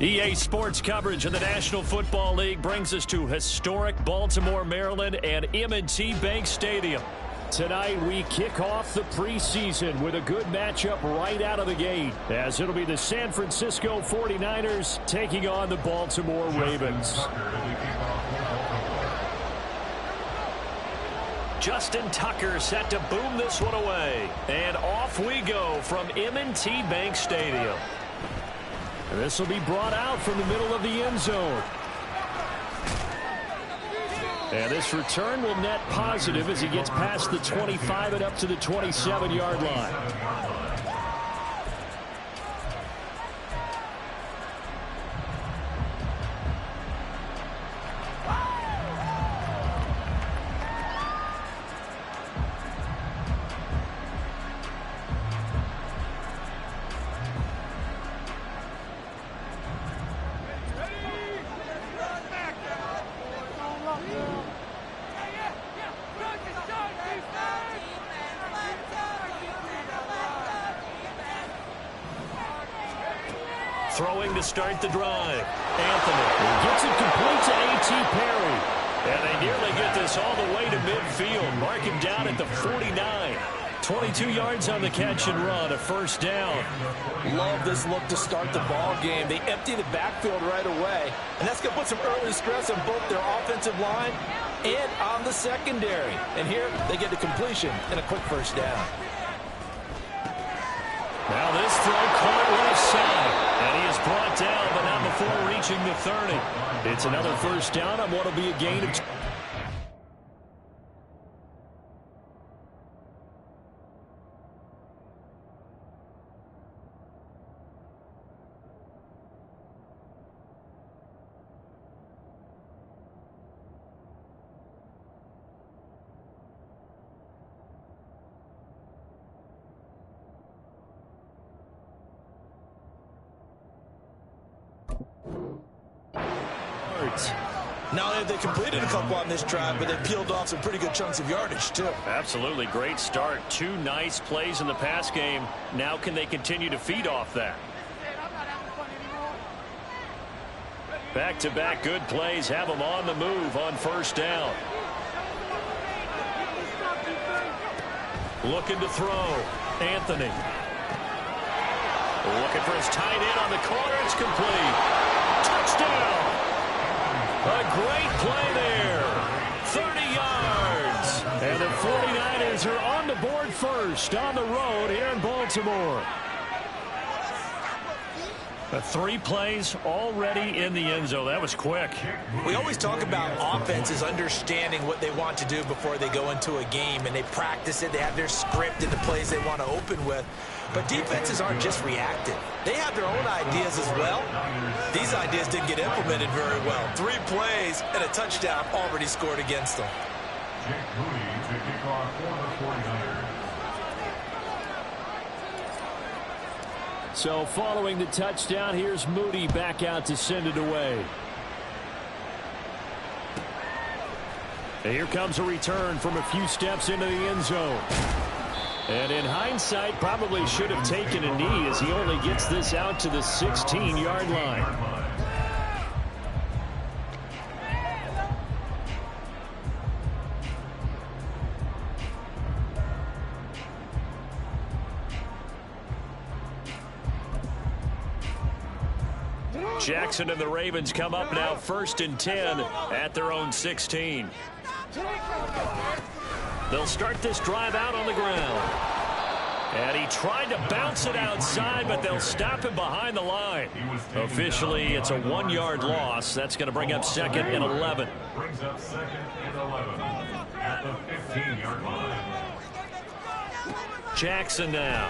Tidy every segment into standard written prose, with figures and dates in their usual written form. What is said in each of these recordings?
EA Sports coverage of the National Football League brings us to historic Baltimore, Maryland and M&T Bank Stadium. Tonight we kick off the preseason with a good matchup right out of the gate, as it'll be the San Francisco 49ers taking on the Baltimore Ravens. Justin Tucker set to boom this one away. And off we go from M&T Bank Stadium. This will be brought out from the middle of the end zone. And this return will net positive as he gets past the 25 and up to the 27-yard line. Throwing to start the drive. Anthony gets it complete to A.T. Perry. And they nearly get this all the way to midfield. Mark him down at the 49. 22 yards on the catch and run, a first down. Love this look to start the ball game. They empty the backfield right away. And that's going to put some early stress on both their offensive line and on the secondary. And here they get the completion and a quick first down. Now this throw caught left side. And he is brought down, but not before reaching the 30. It's another first down on what will be a gain of 2. Not only have they completed a couple on this drive, but they peeled off some pretty good chunks of yardage, too. Absolutely. Great start. 2 nice plays in the pass game. Now can they continue to feed off that? Back-to-back good plays have them on the move on first down. Looking to throw. Anthony. Looking for his tight end on the corner. It's complete. Touchdown. A great play there. 30 yards. And the 49ers are on the board first on the road here in Baltimore. 3 plays already in the end zone. That was quick. We always talk about offenses understanding what they want to do before they go into a game, and they practice it. They have their script and the plays they want to open with. But defenses aren't just reactive. They have their own ideas as well. These ideas didn't get implemented very well. 3 plays and a touchdown already scored against them. So following the touchdown, here's Moody back out to send it away. And here comes a return from a few steps into the end zone. And in hindsight, probably should have taken a knee as he only gets this out to the 16-yard line. Jackson and the Ravens come up now 1st and 10 at their own 16. They'll start this drive out on the ground. And he tried to bounce it outside, but they'll stop him behind the line. Officially, it's a 1-yard loss. That's going to bring up 2nd and 11. Brings up 2nd and 11 at the 15-yard line. Jackson now.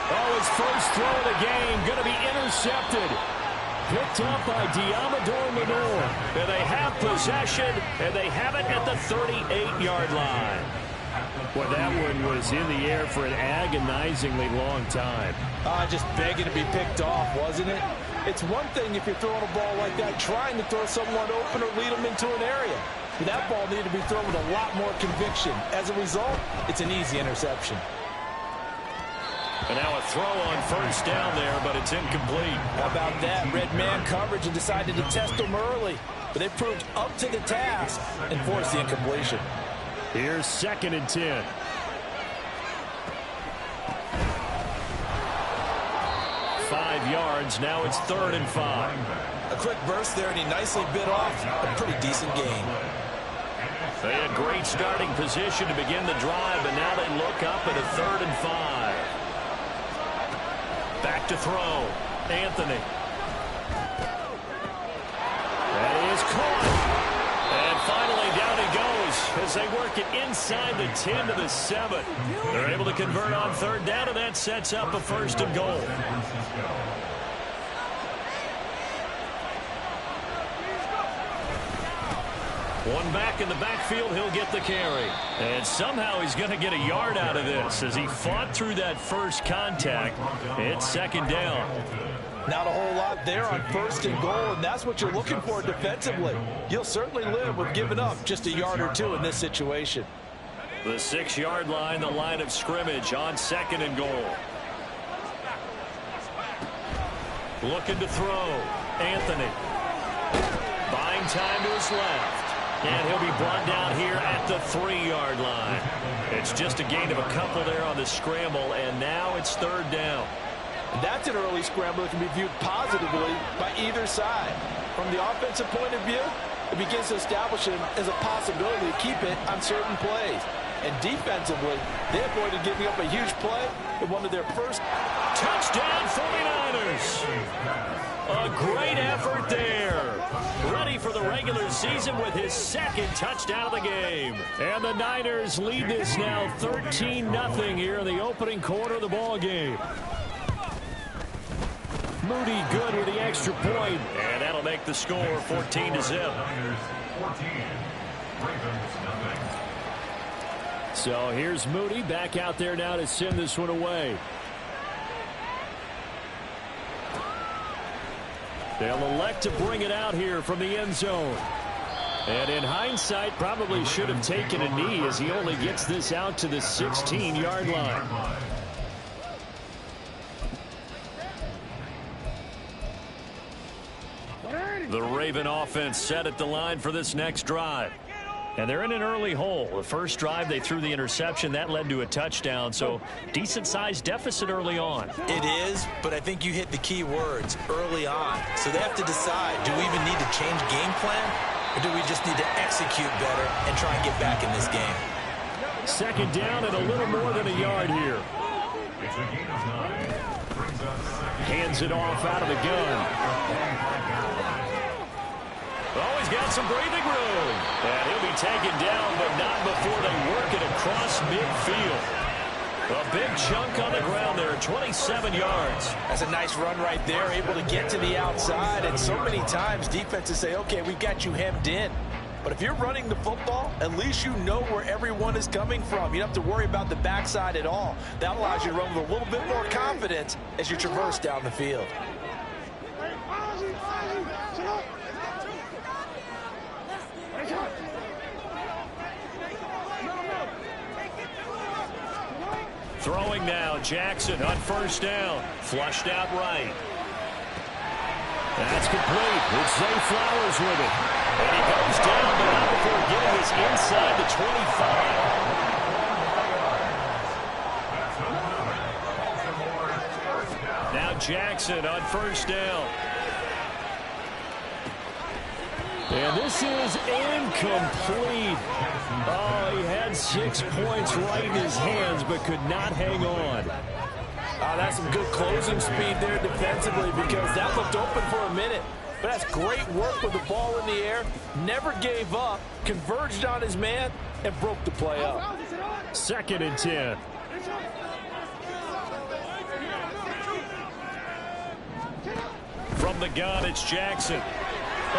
Oh, his first throw of the game going to be intercepted. Picked up by Diamador Lenore. And they have possession, and they have it at the 38-yard line. Well, that one was in the air for an agonizingly long time. Just begging to be picked off, wasn't it? It's one thing if you're throwing a ball like that, trying to throw someone open or lead them into an area. But that ball needed to be thrown with a lot more conviction. As a result, it's an easy interception. And now a throw on first down there, but it's incomplete. How about that? Red man coverage and decided to test them early. But they proved up to the task and forced the incompletion. Here's 2nd and 10. Five yards. Now it's 3rd and 5. A quick burst there, and he nicely bit off a pretty decent gain. They had great starting position to begin the drive, but now they look up at a 3rd and 5. Back to throw. Anthony. That is caught. And finally down he goes as they work it inside the 10 to the 7. They're able to convert on 3rd down, and that sets up a 1st and goal. One back in the backfield, he'll get the carry. And somehow he's going to get a yard out of this as he fought through that first contact. It's 2nd down. Not a whole lot there on 1st and goal, and that's what you're looking for defensively. You'll certainly live with giving up just a yard or 2 in this situation. The 6-yard line, the line of scrimmage on 2nd and goal. Looking to throw. Anthony. Buying time to his left. And he'll be brought down here at the 3-yard line. It's just a gain of a couple there on the scramble, and now it's 3rd down. And that's an early scramble that can be viewed positively by either side. From the offensive point of view, it begins to establish him as a possibility to keep it on certain plays. And defensively, they avoided giving up a huge play in one of their first. Touchdown 49ers! A great effort there. Ready for the regular season with his 2nd touchdown of the game. And the Niners lead this now 13-0 here in the opening quarter of the ball game. Moody good with the extra point, and that'll make the score 14-0. So here's Moody back out there now to send this one away. They'll elect to bring it out here from the end zone. And in hindsight, probably should have taken a knee as he only gets this out to the 16-yard line. The Raven offense set at the line for this next drive. And they're in an early hole. The first drive, they threw the interception. That led to a touchdown, so decent-sized deficit early on. It is, but I think you hit the key words, early on. So they have to decide, do we even need to change game plan, or do we just need to execute better and try and get back in this game? 2nd down and a little more than a yard here. Hands it off out of the gun. Oh, he's got some breathing room. And he'll be taken down, but not before they work it across midfield. A big chunk on the ground there, 27 yards. That's a nice run right there, able to get to the outside. And so many times defenses say, okay, we've got you hemmed in. But if you're running the football, at least you know where everyone is coming from. You don't have to worry about the backside at all. That allows you to run with a little bit more confidence as you traverse down the field. Throwing now, Jackson on 1st down. Flushed out right. That's complete. It's Zay Flowers with it. And he goes down, but not before getting this inside the 25. Now Jackson on 1st down. And this is incomplete. Oh, he had 6 points right in his hands, but could not hang on. That's some good closing speed there defensively, because that looked open for a minute. But that's great work with the ball in the air. Never gave up, converged on his man, and broke the play up. 2nd and 10. From the gun, it's Jackson.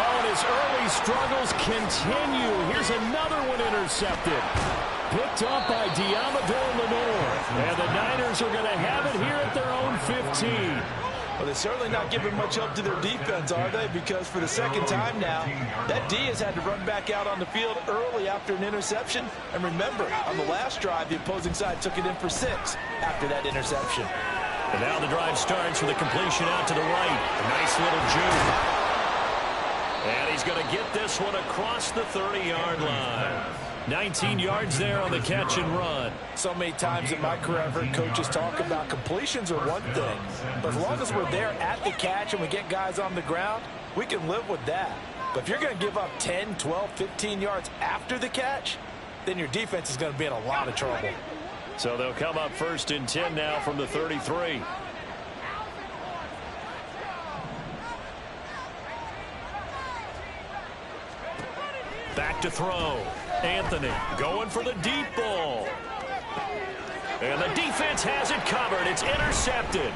Oh, and his early struggles continue. Here's another one intercepted. Picked up by Diamador Lenore. And the Niners are going to have it here at their own 15. Well, they're certainly not giving much help to their defense, are they? Because for the second time now, that D has had to run back out on the field early after an interception. And remember, on the last drive, the opposing side took it in for 6 after that interception. And now the drive starts with a completion out to the right. A nice little juke. And he's going to get this one across the 30-yard line. 19 yards there on the catch and run. So many times in my career, I've heard coaches talk about completions are one thing. But as long as we're there at the catch and we get guys on the ground, we can live with that. But if you're going to give up 10, 12, 15 yards after the catch, then your defense is going to be in a lot of trouble. So they'll come up 1st and 10 now from the 33. Back to throw. Anthony going for the deep ball. And the defense has it covered. It's intercepted.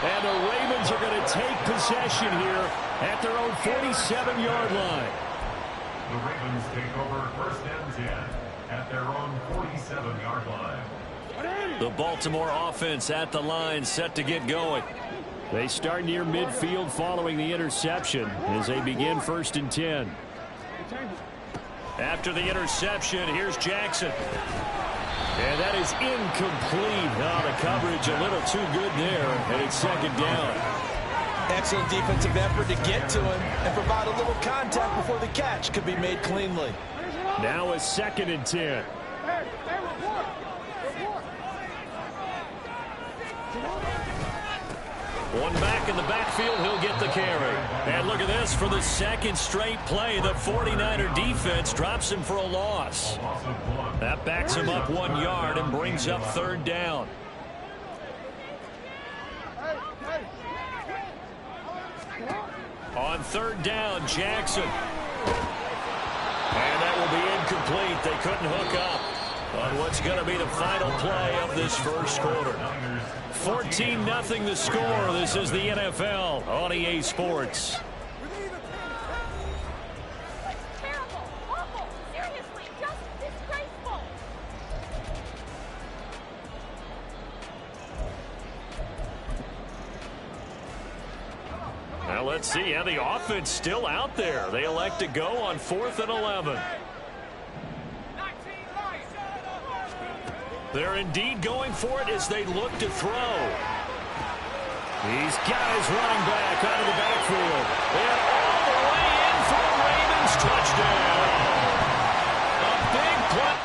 And the Ravens are going to take possession here at their own 47-yard line. The Ravens take over 1st and 10 at their own 47-yard line. The Baltimore offense at the line, set to get going. They start near midfield following the interception as they begin 1st and 10. After the interception, here's Jackson. And that is incomplete. Oh, the coverage a little too good there, and it's 2nd down. Excellent defensive effort to get to him and provide a little contact before the catch could be made cleanly. Now a 2nd and 10. One back in the backfield, he'll get the carry. And look at this, for the 2nd straight play, the 49er defense drops him for a loss. That backs him up 1 yard and brings up 3rd down. On 3rd down, Jackson. And that will be incomplete. They couldn't hook up on what's going to be the final play of this 1st quarter. 14-0 the score. This is the NFL on EA Sports. Terrible, awful, seriously, just disgraceful. Now let's see how the offense still out there. They elect to go on 4th and 11. They're indeed going for it as they look to throw. These guys running back out of the backfield. And all the way in for a Ravens touchdown. A big play.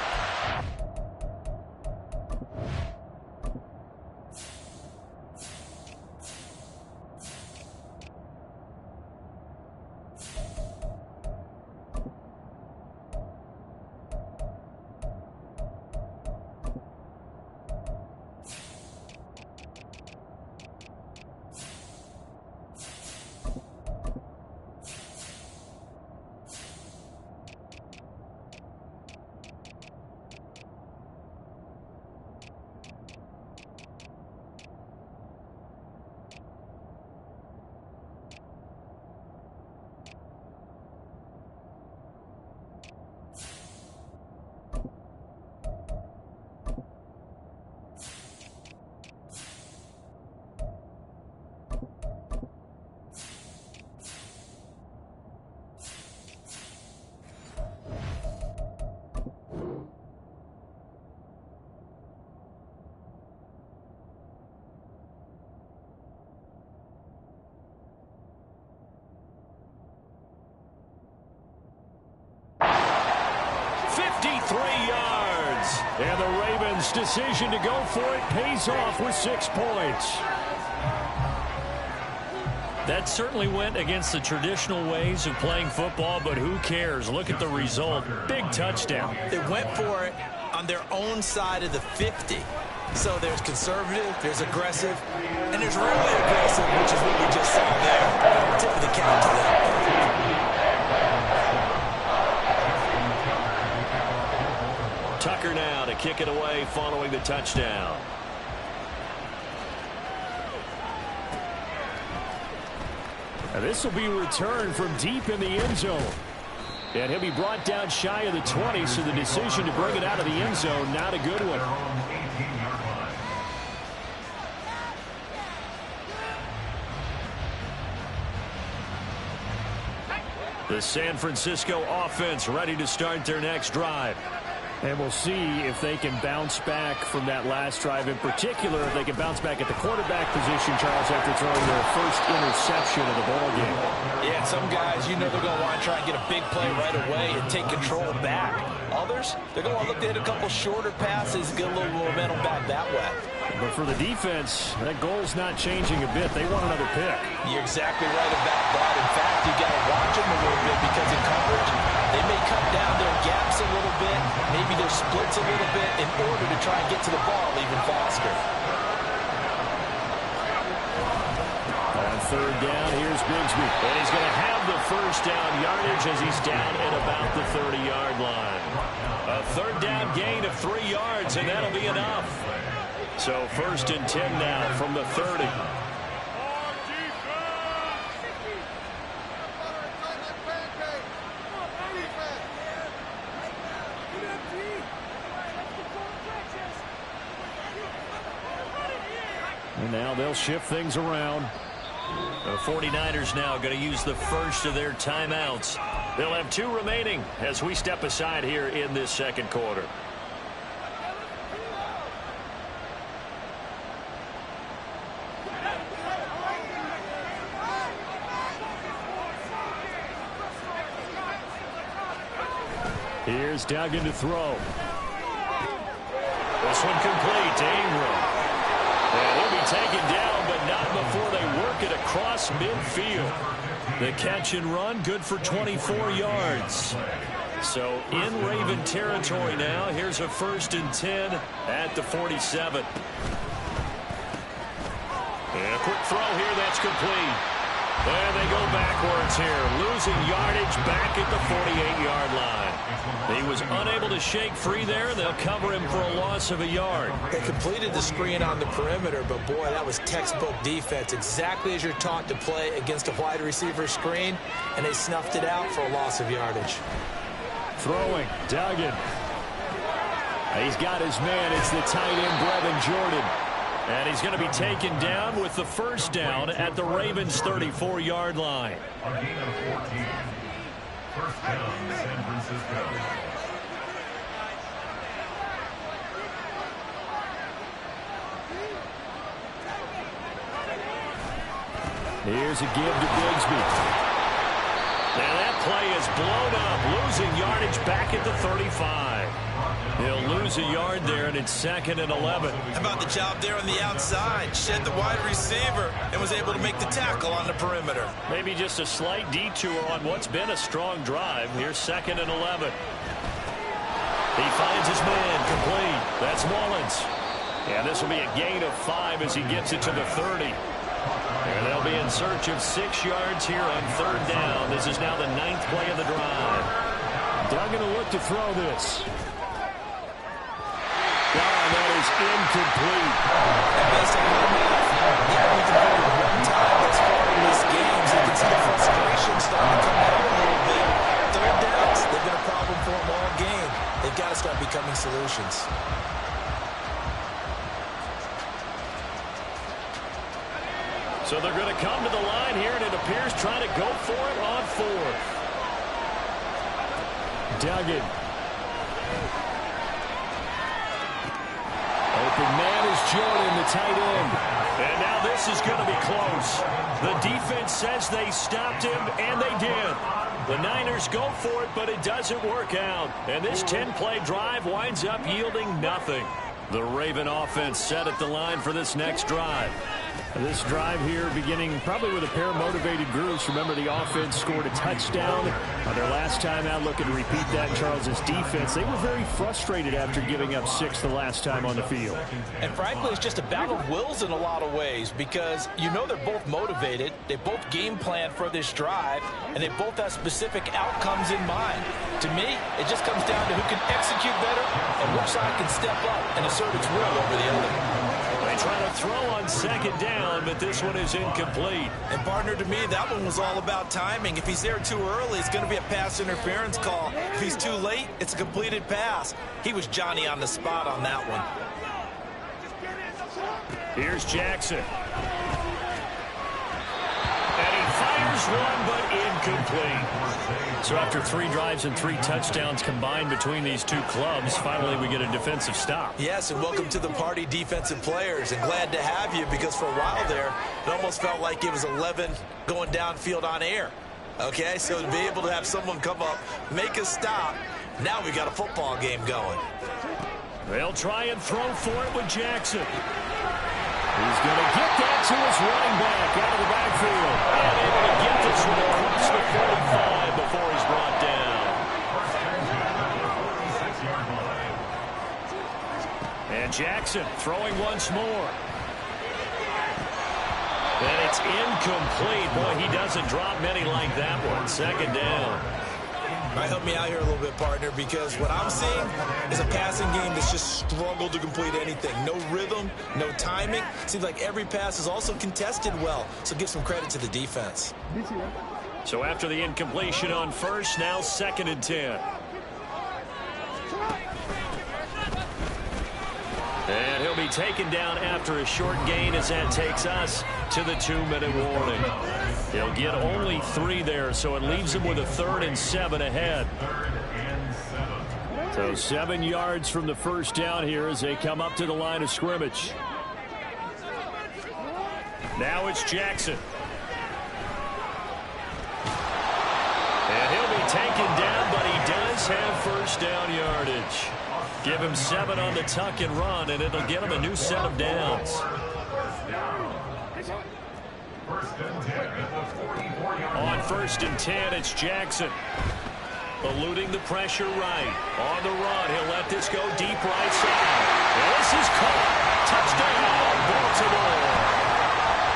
And the Ravens' decision to go for it pays off with 6 points. That certainly went against the traditional ways of playing football, but who cares? Look at the result. Big touchdown. They went for it on their own side of the 50. So there's conservative, there's aggressive, and there's really aggressive, which is what we just saw there. Tip of the cap to them. Tucker now to kick it away following the touchdown. And this will be returned from deep in the end zone. And he'll be brought down shy of the 20, so the decision to bring it out of the end zone, not a good one. The San Francisco offense ready to start their next drive. And we'll see if they can bounce back from that last drive. In particular, if they can bounce back at the quarterback position, Charles, after throwing their first interception of the ballgame. Yeah, some guys, you know they're going to want to try and get a big play right away and take control back. Others, they're going to look to hit a couple shorter passes and get a little momentum back that way. But for the defense, that goal's not changing a bit. They want another pick. You're exactly right about that. In fact, you got to watch them a little bit because in coverage, they may cut down their gaps a little bit, maybe their splits a little bit in order to try and get to the ball even faster. On third down, here's Bigsby. And he's going to have the first down yardage as he's down at about the 30-yard line. A third down gain of 3 yards, and that'll be enough. So first and 10 now from the 30. And now they'll shift things around. The 49ers now going to use the first of their timeouts. They'll have 2 remaining as we step aside here in this second quarter. Here's Duggan to throw. This one complete to Ingram. And he'll be taken down, but not before they work it across midfield. The catch and run, good for 24 yards. So in Raven territory now. Here's a first and 10 at the 47. And a quick throw here, that's complete. And they go backwards here, losing yardage back at the 48-yard line. He was unable to shake free there. They'll cover him for a loss of a yard. They completed the screen on the perimeter, but boy, that was textbook defense. Exactly as you're taught to play against a wide receiver screen, and they snuffed it out for a loss of yardage. Throwing, Duggan. He's got his man. It's the tight end, Brevin Jordan. And he's going to be taken down with the first down at the Ravens' 34-yard line. A gain of 14. First down, San Francisco. Here's a give to Bigsby. Now that play is blown up, losing yardage back at the 35. He'll lose a yard there, and it's 2nd and 11. How about the job there on the outside? Shed the wide receiver and was able to make the tackle on the perimeter. Maybe just a slight detour on what's been a strong drive. Here's 2nd and 11. He finds his man complete. That's Mullins. And this will be a gain of 5 as he gets it to the 30. And they'll be in search of 6 yards here on third down. This is now the 9th play of the drive. Duggan will look to throw this. That is incomplete. And based on my math, he only converted 1 time thus far in this game. So you can see the frustration starting to come out a little bit. Third downs, they've been a problem for him all game. They've got to start becoming solutions. So they're going to come to the line here, and it appears trying to go for it on 4th. Duggan. Open man is Jordan, the tight end. And now this is going to be close. The defense says they stopped him, and they did. The Niners go for it, but it doesn't work out. And this 10-play drive winds up yielding nothing. The Raven offense set at the line for this next drive. This drive here beginning probably with a pair of motivated groups. Remember, the offense scored a touchdown on their last time out. Looking to repeat that in Charles's defense. They were very frustrated after giving up 6 the last time on the field. And frankly, it's just a battle of wills in a lot of ways because you know they're both motivated. They both game plan for this drive, and they both have specific outcomes in mind. To me, it just comes down to who can execute better and which side can step up and assert its will over the other. It's trying to throw on second down, but this one is incomplete. And partner, to me, that one was all about timing. If he's there too early, it's going to be a pass interference call. If he's too late, it's a completed pass. He was Johnny on the spot on that one. Here's Jackson. And he fires one, but incomplete. So after 3 drives and 3 touchdowns combined between these two clubs, finally we get a defensive stop. Yes, and welcome to the party, defensive players. And glad to have you, because for a while there, it almost felt like it was 11 going downfield on air. Okay, so to be able to have someone come up, make a stop, now we got a football game going. They'll try and throw for it with Jackson. He's going to get that to his running back out of the backfield. And able to get this one across the 45 before he's brought down. And Jackson throwing once more. And it's incomplete. Boy, he doesn't drop many like that one. Second down. All right, help me out here a little bit, partner, because what I'm seeing is a passing game that's just struggled to complete anything. No rhythm, no timing. Seems like every pass is also contested well, so give some credit to the defense. So after the incompletion on first, now 2nd and 10. And he'll be taken down after a short gain as that takes us to the 2-minute warning. He'll get only 3 there, so it leaves him with a 3rd and 7 ahead. So 7 yards from the first down here as they come up to the line of scrimmage. Now it's Jackson. And he'll be taken down, but he does have first down yardage. Give him 7 on the tuck and run, and it'll get him a new set of downs. On 1st and 10, it's Jackson. Eluding the pressure right. On the run, he'll let this go deep right side. And this is caught. Touchdown, Baltimore.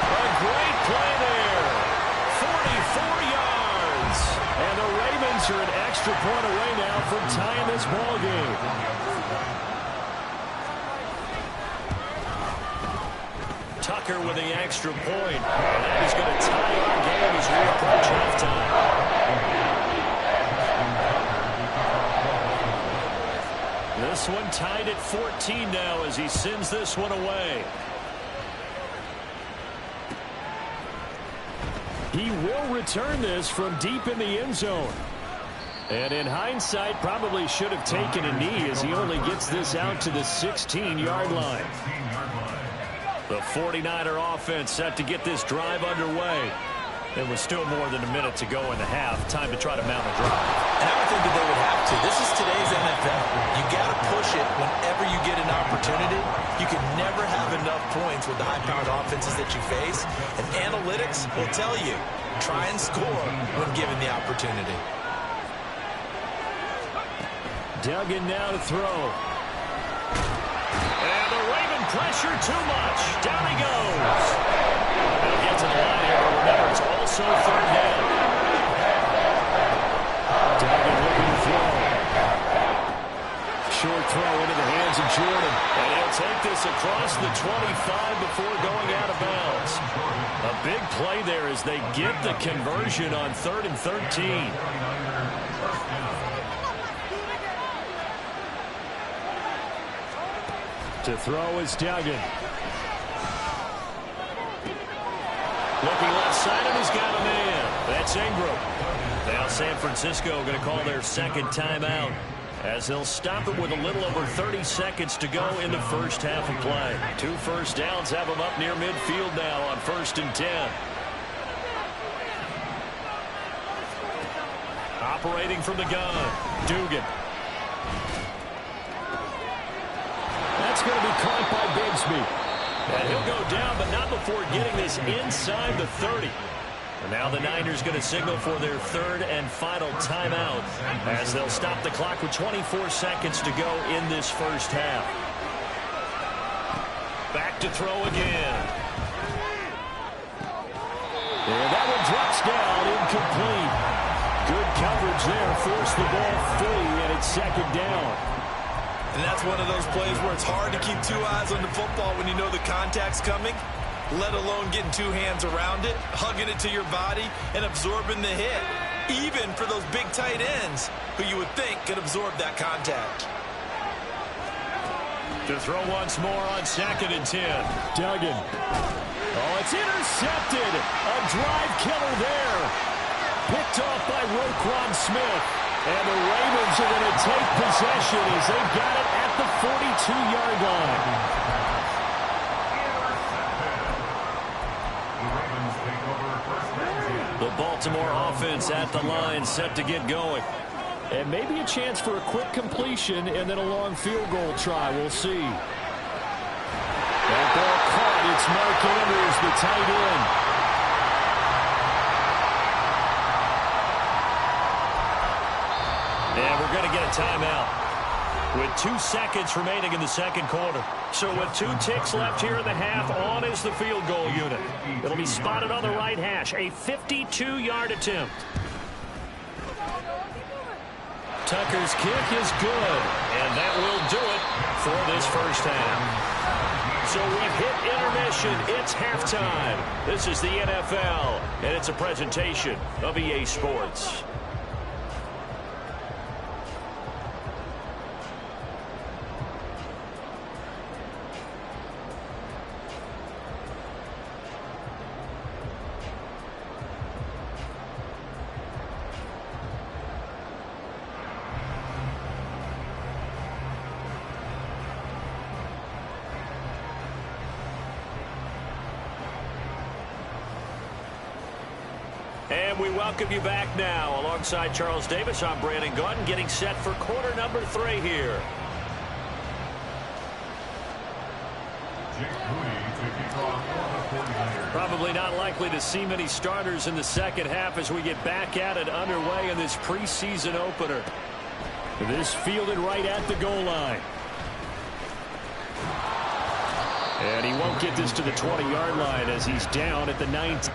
A great play there. 44 yards. And the Ravens are an extra point away now from tying this ball game. Tucker with the extra point. And that is going to tie our game as we approach halftime. This one tied at 14 now as he sends this one away. He will return this from deep in the end zone. And in hindsight, probably should have taken a knee as he only gets this out to the 16-yard line. The 49er offense set to get this drive underway. There was still more than a minute to go in the half. Time to try to mount a drive. And I would think that they would have to. This is today's NFL. You got to push it whenever you get an opportunity. You can never have enough points with the high-powered offenses that you face. And analytics will tell you, try and score when given the opportunity. Duggan now to throw. And the Raven pressure too much. Down he goes. He'll get to the line here, but remember, it's also 3rd down. Duggan looking to throw. Short throw into the hands of Jordan. And he'll take this across the 25 before going out of bounds. A big play there as they get the conversion on 3rd and 13. To throw is Duggan. Looking left side, and he's got a man. That's Ingram. Now San Francisco going to call their 2nd timeout as they'll stop it with a little over 30 seconds to go in the first half of play. 2 first downs have them up near midfield now on 1st and 10. Operating from the gun, Dugan. That's going to be caught by Bigsby. And he'll go down, but not before getting this inside the 30. And now the Niners going to signal for their 3rd and final timeout as they'll stop the clock with 24 seconds to go in this first half. Back to throw again. And that one drops down, incomplete. Good coverage there, forced the ball free, and it's 2nd down. And that's one of those plays where it's hard to keep two eyes on the football when you know the contact's coming, let alone getting two hands around it, hugging it to your body, and absorbing the hit, even for those big tight ends who you would think could absorb that contact. To throw once more on 2nd and 10. Duggan. Oh, it's intercepted. A drive killer there. Picked off by Roquan Smith. And the Ravens are going to take possession as they've got it at the 42-yard line. The Baltimore offense at the line, set to get going. And maybe a chance for a quick completion and then a long field goal try. We'll see. That ball caught. It's Mark Andrews, the tight end. And we're going to get a timeout with 2 seconds remaining in the second quarter. So with 2 ticks left here in the half, on is the field goal unit. It'll be spotted on the right hash. A 52-yard attempt. Tucker's kick is good, and that will do it for this first half. So we've hit intermission. It's halftime. This is the NFL, and it's a presentation of EA Sports. And we welcome you back now. Alongside Charles Davis, I'm Brandon Gaudin, getting set for quarter number 3 here. Probably not likely to see many starters in the second half as we get back at it underway in this preseason opener. This fielded right at the goal line. And he won't get this to the 20-yard line as he's down at the 19.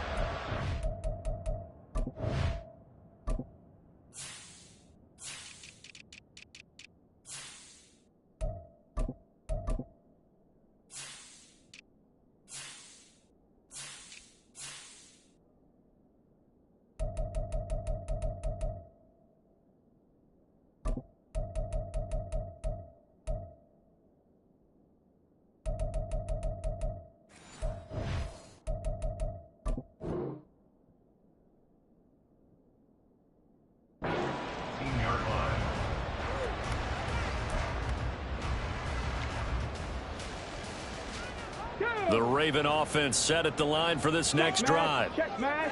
The Raven offense set at the line for this next drive.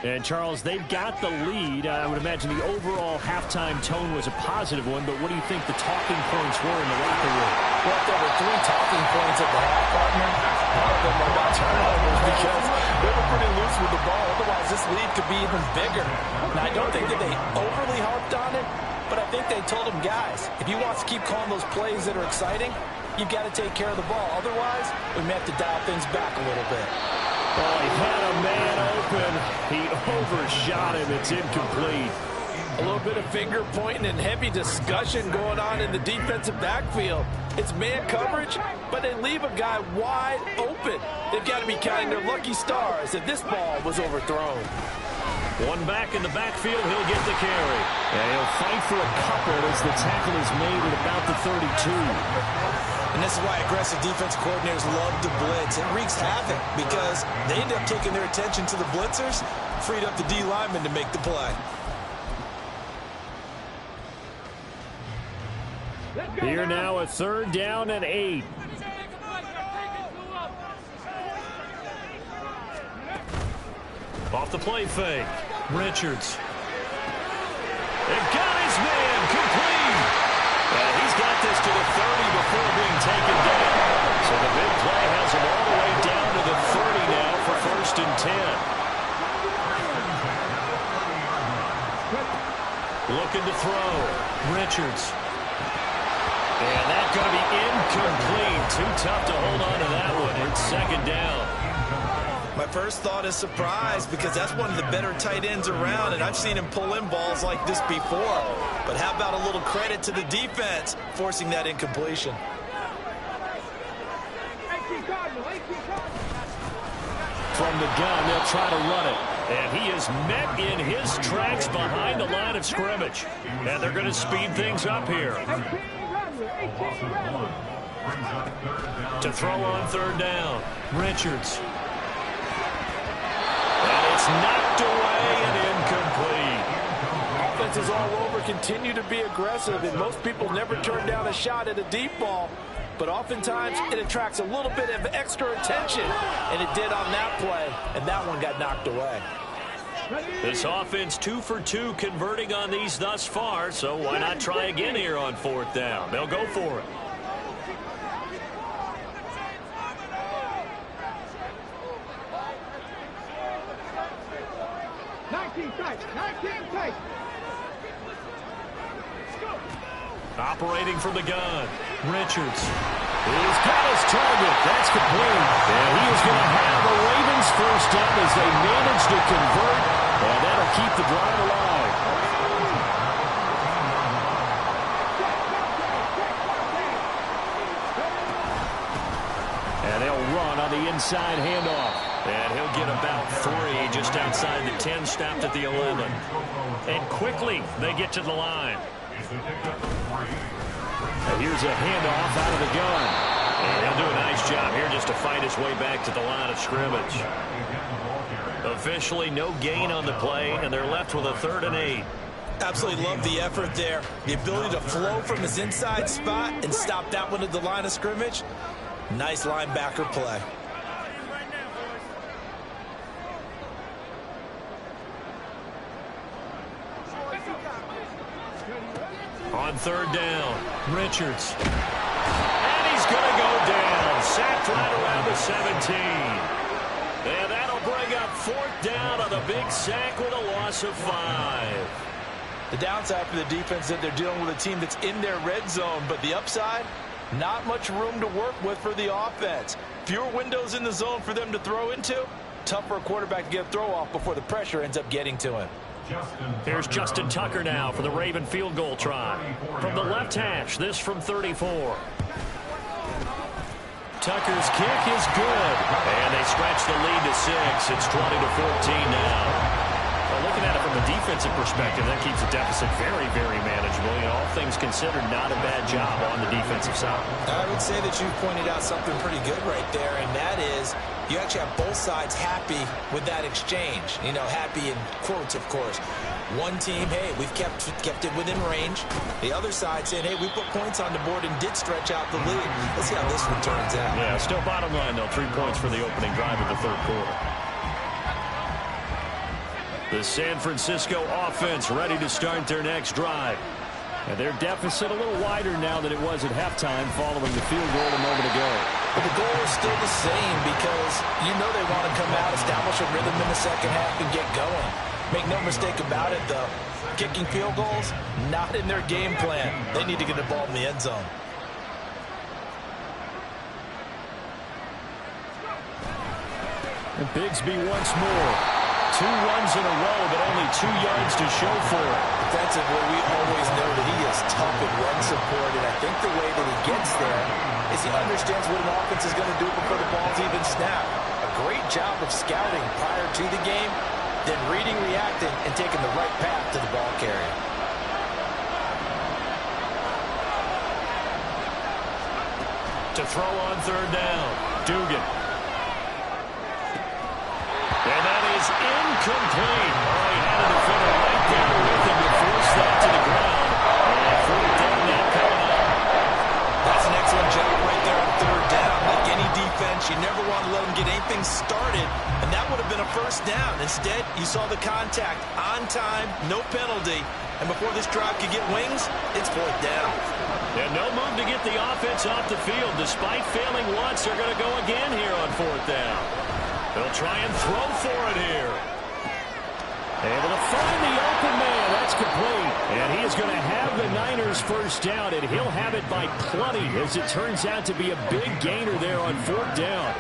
And, Charles, they've got the lead. I would imagine the overall halftime tone was a positive one, but what do you think the talking points were in the locker room? Well, there were 3 talking points at the half, partner. One of them were about turnovers because they were pretty loose with the ball. Otherwise, this lead could be even bigger. Now, I don't think that they overly harped on it, but I think they told them, guys, if you want to keep calling those plays that are exciting, you've got to take care of the ball. Otherwise, we may have to dial things back a little bit. Oh, he had a man open. He overshot him. It's incomplete. A little bit of finger pointing and heavy discussion going on in the defensive backfield. It's man coverage, but they leave a guy wide open. They've got to be counting their lucky stars if this ball was overthrown. One back in the backfield, he'll get the carry. And he'll fight for a couple as the tackle is made at about the 32. And this is why aggressive defense coordinators love to blitz. It wreaks havoc because they end up taking their attention to the blitzers, freed up the D lineman to make the play. Here now, a 3rd down and 8. Off the play fake. Richards. They've got his man complete. And he's got this to the 30 before being taken down. So the big play has him all the way down to the 30 now for 1st and 10. Looking to throw. Richards. And that's going to be incomplete. Too tough to hold on to that one. It's 2nd down. My first thought is surprise because that's one of the better tight ends around, and I've seen him pull in balls like this before. But how about a little credit to the defense forcing that incompletion? from the gun. They'll try to run it. And he is met in his tracks behind the line of scrimmage. And they're going to speed things up here. To throw on third down. Richards. And it's knocked away and incomplete. Offenses all over continue to be aggressive, and most people never turn down a shot at a deep ball. But oftentimes it attracts a little bit of extra attention, and it did on that play, and that one got knocked away. This offense 2 for 2 converting on these thus far, so why not try again here on fourth down? They'll go for it. Operating from the gun, Richards. He's got his target. That's complete. And he is going to have the Ravens first down as they manage to convert. And that'll keep the drive alive. And they'll run on the inside handoff. And he'll get about 3 just outside the 10, stopped at the 11. And quickly they get to the line. And here's a handoff out of the gun. And he'll do a nice job here just to fight his way back to the line of scrimmage. Officially no gain on the play, and they're left with a 3rd and 8. Absolutely love the effort there. The ability to flow from his inside spot and stop that one at the line of scrimmage. Nice linebacker play. On third down, Richards. And he's going to go down. Sacked right around the 17. And that'll bring up 4th down on the big sack with a loss of 5. The downside for the defense is that they're dealing with a team that's in their red zone, but the upside, not much room to work with for the offense. Fewer windows in the zone for them to throw into. Tough for a quarterback to get a throw off before the pressure ends up getting to him. Here's Justin Tucker now for the Raven field goal try. From the left hash, this from 34. Tucker's kick is good. And they stretch the lead to 6. It's 20-14 now. Well, looking at it from a defensive perspective, that keeps the deficit very, very manageable. You know, all things considered, not a bad job on the defensive side. I would say that you pointed out something pretty good right there, and that is you actually have both sides happy with that exchange. You know, happy in quotes, of course. One team, hey, we've kept it within range. The other side saying, hey, we put points on the board and did stretch out the lead. Let's see how this one turns out. Yeah, still bottom line, though, 3 points for the opening drive of the 3rd quarter. The San Francisco offense ready to start their next drive. And their deficit a little wider now than it was at halftime following the field goal a moment ago. But the goal is still the same because you know they want to come out, establish a rhythm in the second half, and get going. Make no mistake about it, though. Kicking field goals, not in their game plan. They need to get the ball in the end zone. And Bigsby once more. 2 runs in a row, but only 2 yards to show for it. Defensively, we always know that he is tough in run support, and I think the way that he gets there is he understands what an offense is going to do before the ball's even snapped. A great job of scouting prior to the game, then reading, reacting, and taking the right path to the ball carrier. To throw on third down, Dugan. And that is incomplete. Oh, he had a defender right there with him to force that to the ground. And 4th down now coming up. That's an excellent job right there on third down. Like any defense, you never want to let them get anything started, and that would have been a first down. Instead, you saw the contact on time, no penalty, and before this drive could get wings, it's 4th down. And no move to get the offense off the field. Despite failing once, they're going to go again here on 4th down. They'll try and throw for it here. Able to find the open man. That's complete. And he is going to have the Niners first down, and he'll have it by plenty as it turns out to be a big gainer there on 4th down.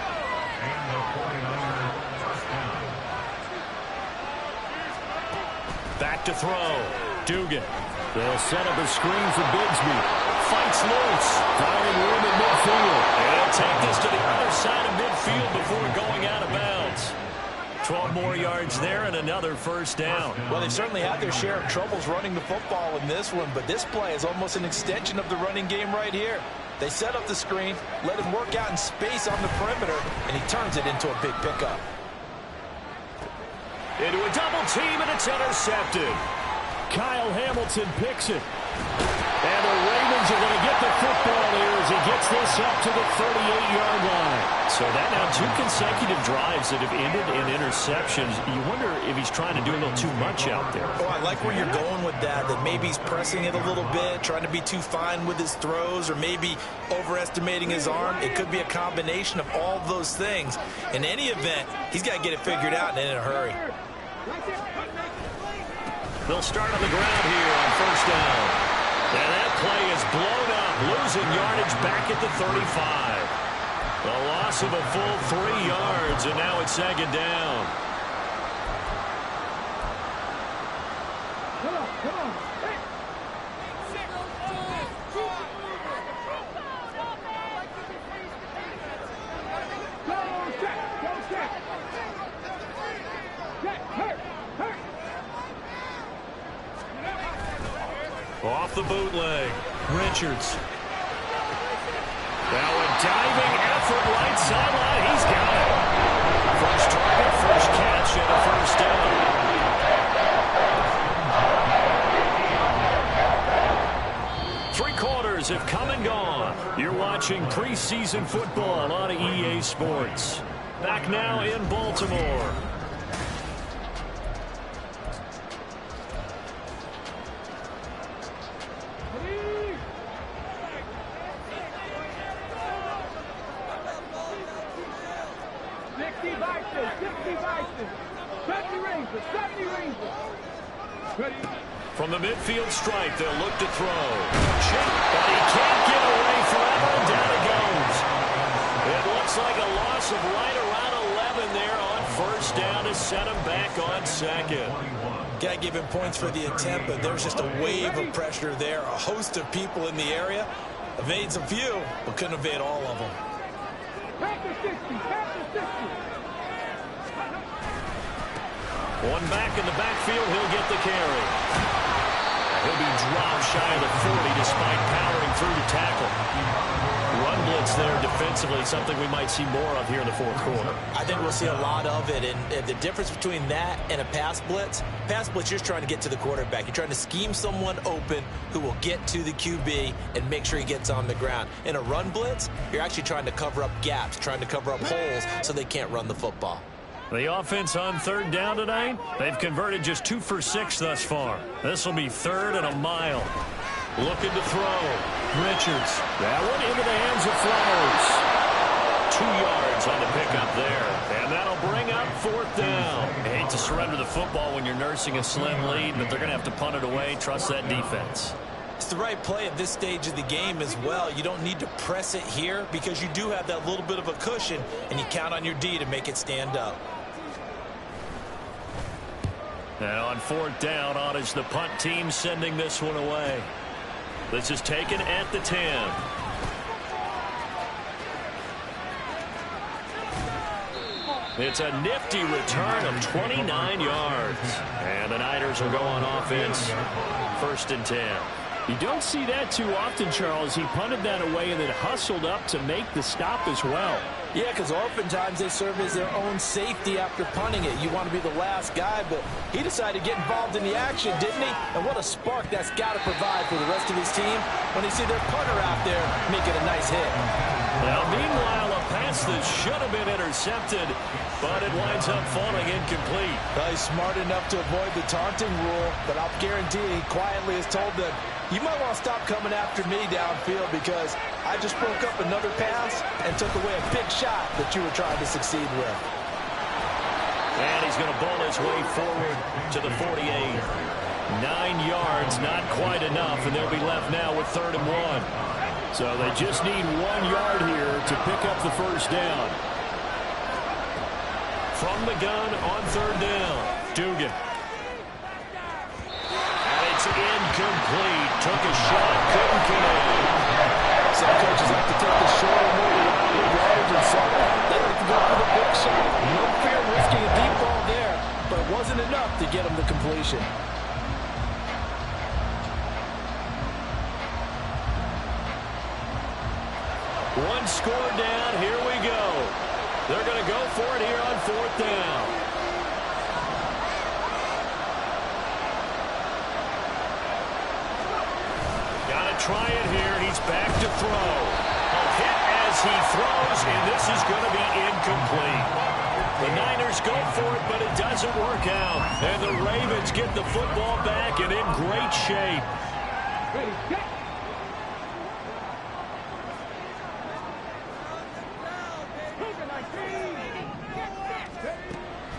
Back to throw. Dugan. They'll set up a screen for Bigsby. Fights loose. Finding room in midfield. And he'll take this to the other side of midfield before going out of bounds. 12 more yards there and another first down. Well, they've certainly had their share of troubles running the football in this one, but this play is almost an extension of the running game right here. They set up the screen, let him work out in space on the perimeter, and he turns it into a big pickup. Into a double team, and it's intercepted. Kyle Hamilton picks it. And the Ravens are going to get the football here as he gets this up to the 38-yard line. So that now 2 consecutive drives that have ended in interceptions. You wonder if he's trying to do a little too much out there. Oh, I like where you're going with that maybe he's pressing it a little bit, trying to be too fine with his throws, or maybe overestimating his arm. It could be a combination of all those things. In any event, he's got to get it figured out and in a hurry. They'll start on the ground here on first down. And that play is blown up, losing yardage back at the 35. A loss of a full 3 yards, and now it's second down. Come on. Hey. Off the bootleg, Richards. Now a diving effort right sideline. He's got it. First target, first catch, and a first down. Three quarters have come and gone. You're watching preseason football on EA Sports. Back now in Baltimore. From the midfield stripe, they'll look to throw. But he can't get away forever, and down it goes. It looks like a loss of right around 11 there on first down to set him back on second. Got to give him points for the attempt, but there's just a wave of pressure there. A host of people in the area. Evades a few, but couldn't evade all of them. One back in the backfield, he'll get the carry. He'll be dropped shy of the 40 despite powering through the tackle. Run blitz there defensively, something we might see more of here in the fourth quarter. I think we'll see a lot of it, and the difference between that and a pass blitz, you're just trying to get to the quarterback. You're trying to scheme someone open who will get to the QB and make sure he gets on the ground. In a run blitz, you're actually trying to cover up gaps, trying to cover up holes so they can't run the football. The offense on third down tonight, they've converted just 2 for 6 thus far. This will be third and a mile. Looking to throw. Richards. That one into the hands of Flowers. 2 yards on the pickup there. And that'll bring up fourth down. I hate to surrender the football when you're nursing a slim lead, but they're going to have to punt it away. Trust that defense. It's the right play at this stage of the game as well. You don't need to press it here because you do have that little bit of a cushion, and you count on your D to make it stand up. Now on fourth down, on is the punt team sending this one away. This is taken at the 10. It's a nifty return of 29 yards. And the Niners will go on offense. First and 10. You don't see that too often, Charles. He punted that away and then hustled up to make the stop as well. Yeah, because oftentimes they serve as their own safety after punting it. You want to be the last guy, but he decided to get involved in the action, didn't he? And what a spark that's got to provide for the rest of his team when they see their punter out there making a nice hit. Now, meanwhile, a pass that should have been intercepted, but it winds up falling incomplete. Well, he's smart enough to avoid the taunting rule, but I'll guarantee he quietly has told them, you might want to stop coming after me downfield because I just broke up another pass and took away a big shot that you were trying to succeed with. And he's going to ball his way forward to the 48. 9 yards, not quite enough, and they'll be left now with 3rd and 1. So they just need 1 yard here to pick up the first down. From the gun on 3rd down, Dugan. And it's incomplete. Took a shot, couldn't connect. Some coaches like to take the short and move the yardage, and some they like to go for the big shot. No fear of risking a deep ball wasn't enough to get him the completion. One score down. Here we go. They're going to go for it here on 4th down. Got to try it here. He's back to throw. A hit as he throws, and this is going to be incomplete. The Niners go for it, but it doesn't work out. And the Ravens get the football back and in great shape.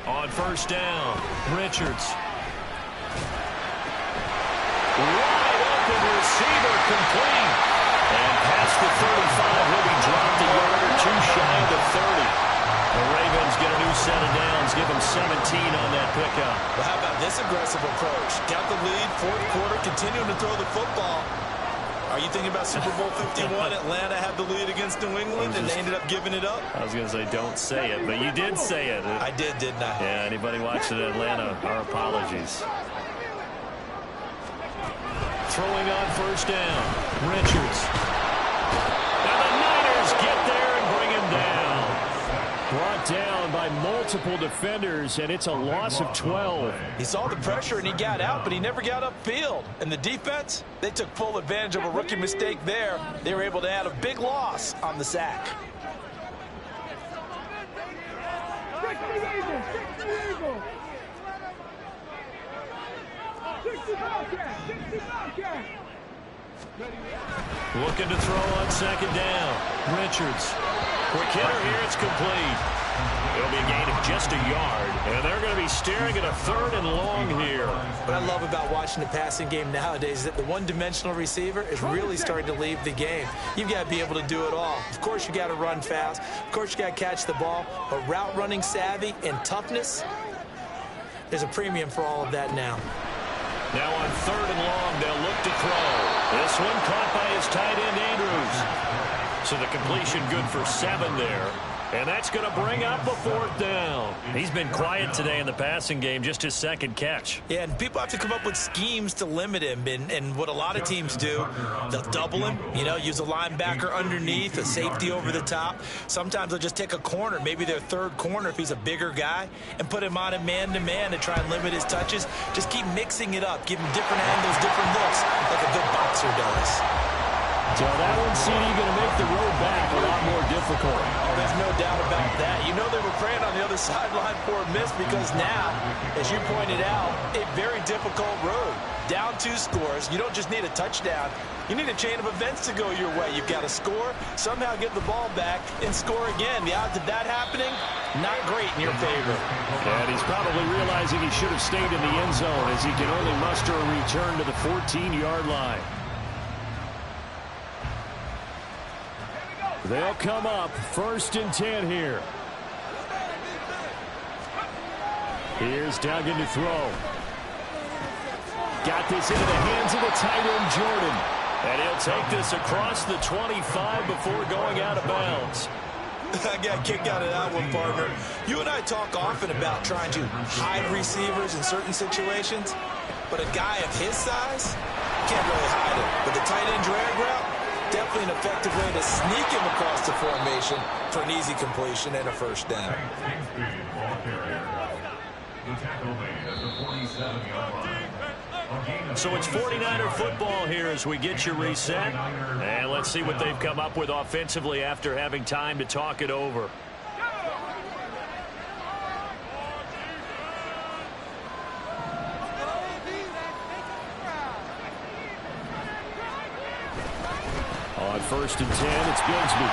On 1st down, Richards. Wide open receiver, complete. And past the 35, he'll be dropped a yard or two shy of the 30. The Ravens get a new set of downs, give them 17 on that pickup. Well, how about this aggressive approach? Got the lead, 4th quarter, continuing to throw the football. Are you thinking about Super Bowl 51? Atlanta had the lead against New England, and they ended up giving it up? I was going to say, don't say it, but you did say it. I did, didn't I? Yeah, anybody watching Atlanta, our apologies. Throwing on 1st down, Richards. And the Niners get there and bring him down. Brought down by multiple defenders, and it's a loss of 12. He saw the pressure, and he got out, but he never got upfield. And the defense, they took full advantage of a rookie mistake there. They were able to add a big loss on the sack. Looking to throw on 2nd down. Richards. Quick hitter here, it's complete. It'll be a gain of just a yard, and they're going to be staring at a 3rd and long here. What I love about watching the passing game nowadays is that the one-dimensional receiver is really starting to leave the game. You've got to be able to do it all. Of course, you got to run fast. Of course, you got to catch the ball. But route running savvy and toughness, there's a premium for all of that now. Now on 3rd and long, they'll look to throw. This one caught by his tight end, Andrews. So the completion good for 7 there. And that's going to bring up a 4th down. He's been quiet today in the passing game, just his 2nd catch. Yeah, and people have to come up with schemes to limit him. And what a lot of teams do, they'll double him, use a linebacker underneath, a safety over the top. Sometimes they'll just take a corner, maybe their 3rd corner if he's a bigger guy, and put him on a man-to-man to try and limit his touches. Just keep mixing it up, give him different angles, different looks, like a good boxer does. So that one, CD, going to make the road back a lot more difficult. Oh, there's no doubt about that. You know they were praying on the other sideline for a miss because now, as you pointed out, a very difficult road. Down 2 scores. You don't just need a touchdown. You need a chain of events to go your way. You've got to score, somehow get the ball back, and score again. The odds of that happening, not great in your favor. And he's probably realizing he should have stayed in the end zone as he can only muster a return to the 14-yard line. They'll come up 1st and 10 here. Here's Duggan to throw. Got this into the hands of the tight end, Jordan. And he'll take this across the 25 before going out of bounds. I got kicked out of that one, partner. You and I talk often about trying to hide receivers in certain situations, but a guy of his size can't really hide him. But the tight end drag route, definitely an effective way to sneak him across the formation for an easy completion and a 1st down. So it's 49er football here as we get you reset. And let's see what they've come up with offensively after having time to talk it over. On 1st and 10, it's Bigsby.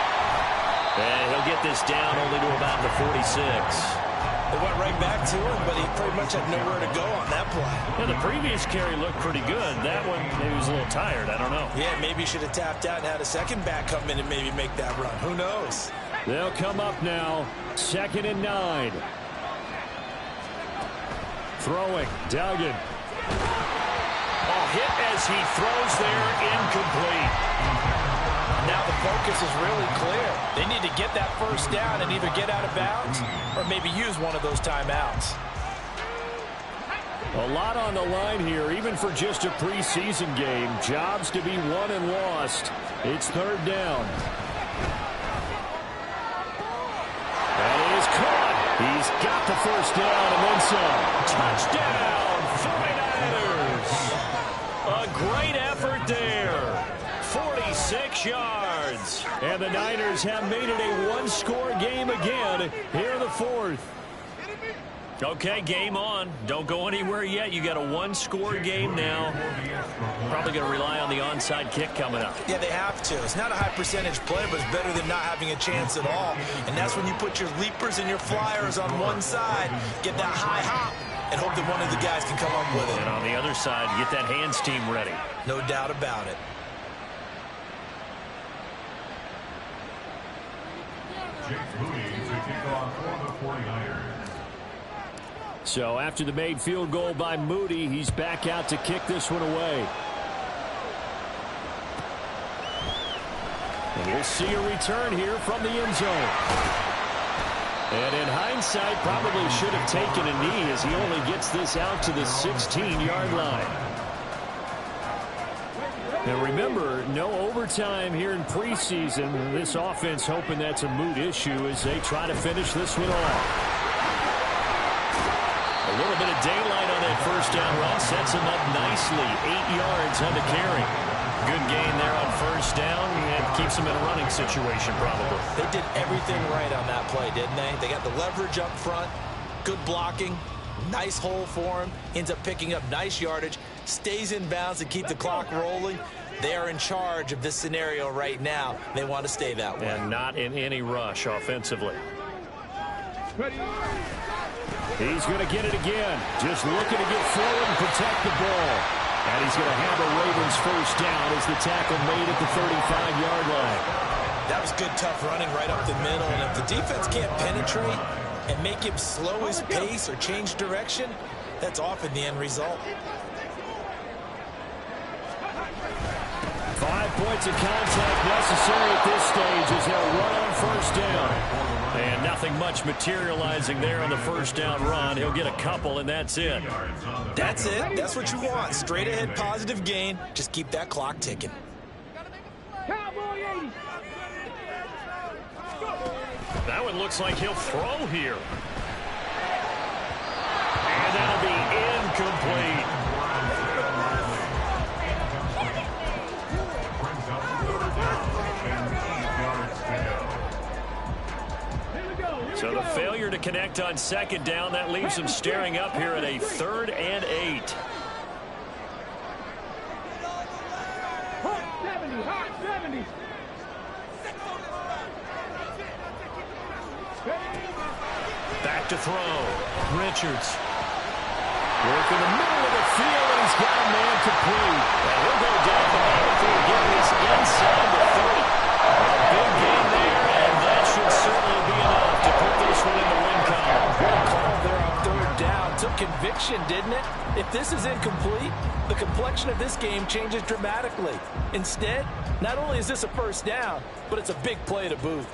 And he'll get this down only to about the 46. They went right back to him, but he pretty much had nowhere to go on that play. Yeah, the previous carry looked pretty good. That one, maybe he was a little tired. I don't know. Yeah, maybe he should have tapped out and had a second back come in and maybe make that run. Who knows? They'll come up now. 2nd and 9. Throwing. Duggan. Hit as he throws there, incomplete. Now the focus is really clear. They need to get that 1st down and either get out of bounds or maybe use one of those timeouts. A lot on the line here, even for just a preseason game. Jobs to be won and lost. It's third down. That is caught. He's got the first down and then some. Touchdown, 49ers. A great effort there. 46 yards. And the Niners have made it a one-score game again here in the fourth. Okay, game on. Don't go anywhere yet. You got a one-score game now. Probably going to rely on the onside kick coming up. Yeah, they have to. It's not a high-percentage play, but it's better than not having a chance at all. And that's when you put your leapers and your flyers on one side, get that high hop, and hope that one of the guys can come up with it. And on the other side, get that hands team ready. No doubt about it. Jake Moody to kick off for the 49ers. So after the made field goal by Moody, he's back out to kick this one away. And we'll see a return here from the end zone. And in hindsight, probably should have taken a knee as he only gets this out to the 16-yard line. Now remember, no overtime here in preseason. This offense hoping that's a moot issue as they try to finish this one off. A little bit of daylight on that first down run sets him up nicely. 8 yards on the carry. Good gain there on first down and keeps him in a running situation probably. They did everything right on that play, didn't they? They got the leverage up front, good blocking, nice hole for him, ends up picking up nice yardage, stays in bounds to keep the clock rolling. They are in charge of this scenario right now. They want to stay that way. And not in any rush offensively. He's going to get it again. Just looking to get forward and protect the ball. And he's going to have a Ravens first down as the tackle made at the 35-yard line. That was good, tough running right up the middle. And if the defense can't penetrate and make him slow his pace or change direction, that's often the end result. 5 points of contact necessary at this stage as they'll run on first down. And nothing much materializing there on the first down run. He'll get a couple, and that's it. That's it. That's what you want. Straight ahead positive gain. Just keep that clock ticking. That one looks like he'll throw here. And that'll be incomplete. So the failure to connect on second down, that leaves them staring up here at a 3rd and 8. Back to throw. Richards. Work in the middle of the field, and he's got a man complete. And he'll go down the middle before getting this inside the 30. A big gain there, and that should certainly be enough to put this one in the win column. Good call there on 3rd down. Took conviction, didn't it? If this is incomplete, the complexion of this game changes dramatically. Instead, not only is this a first down, but it's a big play to boot.